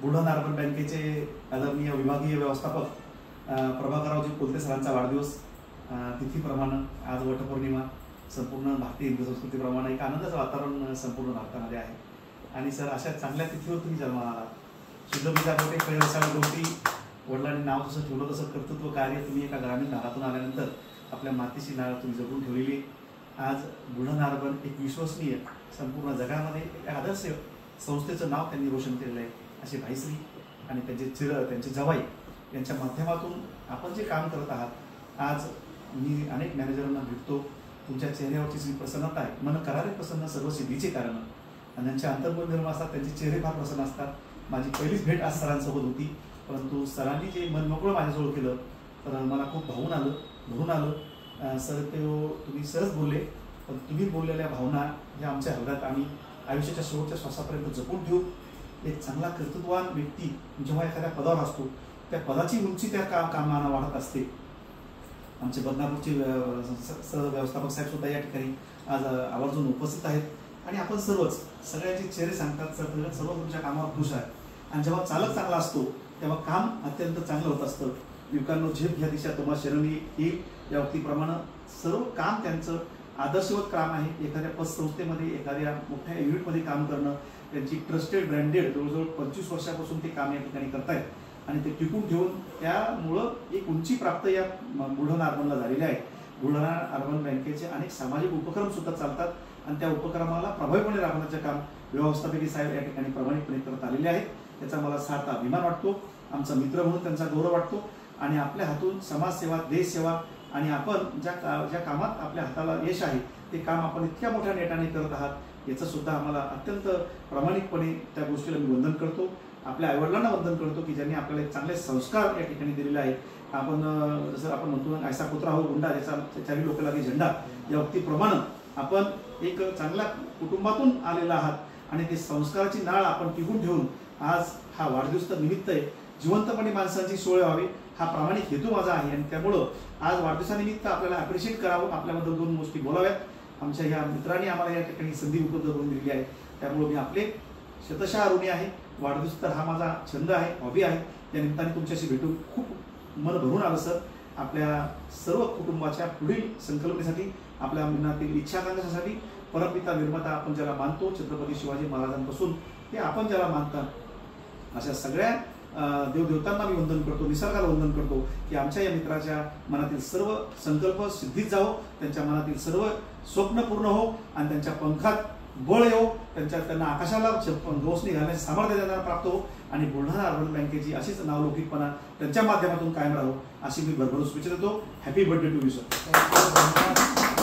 Buldhana urban बँकेचे आदरणीय विभागीय व्यवस्थापक प्रभाकररावजी कोलते सरांचा वाढदिवस तिथीप्रमाणे आज वटपौर्णिमा संपूर्ण भारतीय हिंदू संस्कृतीप्रमाणे एक आनंदाचं वातावरण संपूर्ण भारतामध्ये आहे। आणि सर अशा चांगल्या तिथीवर तुम्ही जन्माला आलात। शुद्धबिजा गोटे कळसाळ गोष्टी वडिलांनी नाव तसं ठेवलं तसं कर्तृत्व कार्य तुम्ही एका ग्रामीण भागातून आल्यानंतर आपल्या मातीची नाळ तुम्ही जपून ठेवलेली। आज बुलढाणा अर्बन एक विश्वसनीय संपूर्ण जगामध्ये एक आदर्श संस्थेचं नाव त्यांनी रोशन केलेलं आहे। असे भाईश्री आणि त्यांचे जवाई यांच्या माध्यमातून आपण जे काम करत आहात, आज मी अनेक मॅनेजरांना भेटतो, तुमच्या चेहऱ्यावरची जी प्रसन्नता आहे, मन करारे प्रसन्न सर्व सिद्धीचे कारण, आणि त्यांचे अंतर्मन निर्मळ असतात, त्यांचे चेहरे फार प्रसन्न असतात। माझी पहिलीच भेट आज सरांसोबत होती, परंतु सरांनी जे मन मोकळं माझ्याजवळ केलं तर मला खूप भरून आलं। सर तुम्ही सहज बोलले, पण तुम्ही बोललेल्या भावना ह्या आमच्या हृदयात आम्ही आयुष्याच्या शेवटच्या श्वासापर्यंत जपून ठेवू। एक चांगला कर्तृत्ववान व्यक्ती जेव्हा एखाद्या पदावर असतो, त्या पदाची उंची त्या कामाला वाढत असते। आमचे बदनापूरचे व्यवस्थापक साहेब सुद्धा या ठिकाणी आज आवर्जून उपस्थित आहेत आणि आपण सगळ्यांचे चेहरे सांगतात सर्व तुमच्या कामावर खुश आहे। आणि जेव्हा चालक चांगला असतो तेव्हा काम अत्यंत चांगलं होत असतं। युवकांनो झेप घ्या दिशा तुम्हा शरणी येईल या वक्तीप्रमाणे सर्व काम त्यांचं आदर्शवत काम आहे। एखाद्या पतसंस्थेमध्ये एखाद्या मोठ्या युनिटमध्ये काम करणं, त्यांची ट्रस्टेड ब्रँडेड जवळजवळ 25 वर्षापासून ते काम या ठिकाणी करतायत आणि ते टिकून ठेवून त्यामुळं एक उंची प्राप्त या बुलढाणा अर्बनला झालेली आहे। बुलढाणा अर्बन बँकेचे अनेक सामाजिक उपक्रम सुद्धा चालतात आणि त्या उपक्रमाला प्रभावीपणे राबवण्याचे काम व्यवस्थापकीय साहेब या ठिकाणी प्रामाणिकपणे करत आलेले आहेत। त्याचा मला सार्थ अभिमान वाटतो, आमचा मित्र म्हणून त्यांचा गौरव वाटतो आणि आपल्या हातून समाजसेवा, देशसेवा आणि आपण ज्या कामात आपल्या हाताला यश आहे ते काम आपण इतक्या मोठ्या नेटाने करत आहात याचं सुद्धा आम्हाला अत्यंत प्रामाणिकपणे त्या गोष्टीला मी वंदन करतो। आपल्या आईवडिलांना वंदन करतो की ज्यांनी आपल्याला एक चांगले संस्कार या ठिकाणी दिलेले आहेत। आपण जसं आपण म्हणतो ऐसा कुत्रा हो गुंडा ज्याचा चारी लोक लागे झेंडा, या वक्तीप्रमाणे आपण एक चांगल्या कुटुंबातून आलेला आहात आणि ते संस्काराची नाळ आपण टिकून ठेवून आज हा वाढदिवस तर निमित्त आहे, जिवंतपणे माणसांची सोय व्हावी हा प्रामाणिक हेतू माझा आहे। आणि त्यामुळं आज वाढदिवसानिमित्त आपल्याला अप्रिशिएट करावं, आपल्याबद्दल दोन गोष्टी बोलाव्यात। आमच्या ह्या मित्रांनी आम्हाला या ठिकाणी संधी उपलब्ध करून दिलेली आहे, त्यामुळे मी आपले शतशः ऋणी आहे। वाढदिवस तर हा माझा छंद आहे, हॉबी आहे। त्या निमित्ताने तुमच्याशी भेटून खूप मन भरून आलं सर। आपल्या सर्व कुटुंबाच्या पुढील संकल्पनेसाठी, आपल्या मनातील इच्छाकांक्षासाठी परमपिता निर्माता आपण ज्याला मानतो, छत्रपती शिवाजी महाराजांपासून ते आपण ज्याला मानता अशा सगळ्या देवदेवतांना मी वंदन करतो, निसर्गाला वंदन करतो की आमच्या या मित्राच्या मनातील सर्व संकल्प सिद्धीत जावो, त्यांच्या मनातील सर्व स्वप्न पूर्ण हो आणि त्यांच्या पंखात बळ येऊ, त्यांना आकाशाला गवसणी घालण्याचे सामर्थ्य त्यांना प्राप्त हो आणि बुलढाणा अर्बन बँकेची अशीच नावलौकिकपणा त्यांच्या माध्यमातून कायम राहो अशी मी भरभरून शुभेच्छा देतो। Happy birthday to you sir.